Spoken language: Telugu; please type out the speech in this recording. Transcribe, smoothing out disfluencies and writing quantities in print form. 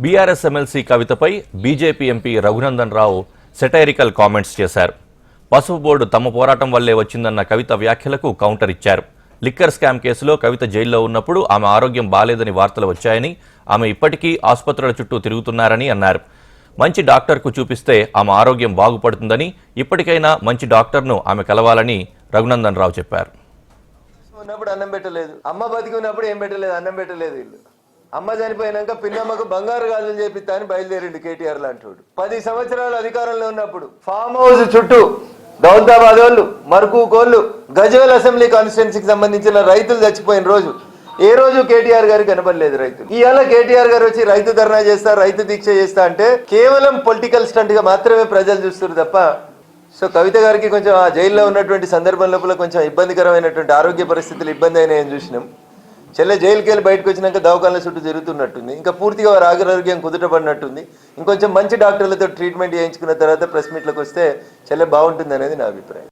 బీఆర్ఎస్ ఎమ్మెల్సీ కవితపై BJP MP Raghunandan Rao satirical comments చేశారు. పసుపు బోర్డు తమ పోరాటం వల్లే వచ్చిందన్న కవిత వ్యాఖ్యలకు కౌంటర్ ఇచ్చారు. లిక్కర్ స్కామ్ కేసులో కవిత జైల్లో ఉన్నప్పుడు ఆమె ఆరోగ్యం బాలేదని వార్తలు వచ్చాయని, ఆమె ఇప్పటికీ ఆసుపత్రుల చుట్టూ తిరుగుతున్నారని అన్నారు. మంచి డాక్టర్కు చూపిస్తే ఆమె ఆరోగ్యం బాగుపడుతుందని, ఇప్పటికైనా మంచి డాక్టర్ను ఆమె కలవాలని రఘునందన్ రావు చెప్పారు. అన్నం పెట్టలేదు, అమ్మ బతికి ఉన్నప్పుడు ఏం పెట్టలేదు, అన్నం పెట్టలేదు. వీళ్ళు అమ్మ చనిపోయినాక పిన్నమ్మకు బంగారు గాజులు చేపిస్తా అని బయలుదేరిండు కేటీఆర్ లాంటి వాడు. 10 సంవత్సరాలు అధికారంలో ఉన్నప్పుడు ఫామ్ హౌస్ చుట్టూ దౌలతాబాద్ వాళ్ళు, మరుకు కోళ్ళు, గజ్వేల్ అసెంబ్లీ కాన్స్టిట్యున్సీకి సంబంధించిన రైతులు చచ్చిపోయిన రోజు ఏ రోజు కేటీఆర్ గారికి కనబడలేదు రైతులు. ఇవాళ కేటీఆర్ గారు వచ్చి రైతు ధర్నా చేస్తా, రైతు దీక్ష చేస్తా అంటే కేవలం పొలిటికల్ స్టంట్ గా మాత్రమే ప్రజలు చూస్తున్నారు తప్ప. సో కవిత గారికి కొంచెం ఆ జైల్లో ఉన్నటువంటి సందర్భం లోపల కొంచెం ఇబ్బందికరమైనటువంటి ఆరోగ్య పరిస్థితులు ఇబ్బంది అయినాయని చూసినాం. చెల్లె జైలుకి వెళ్ళి బయటకు వచ్చినాక దవాఖానల చుట్టూ తిరుగుతున్నట్టుంది. ఇంకా పూర్తిగా వారి ఆరోగ్యం కుదుటపడినట్టుంది. ఇంకొంచెం మంచి డాక్టర్లతో ట్రీట్మెంట్ చేయించుకున్న తర్వాత ప్రెస్ మీట్లకు వస్తే చెల్లె బాగుంటుంది అనేది నా అభిప్రాయం.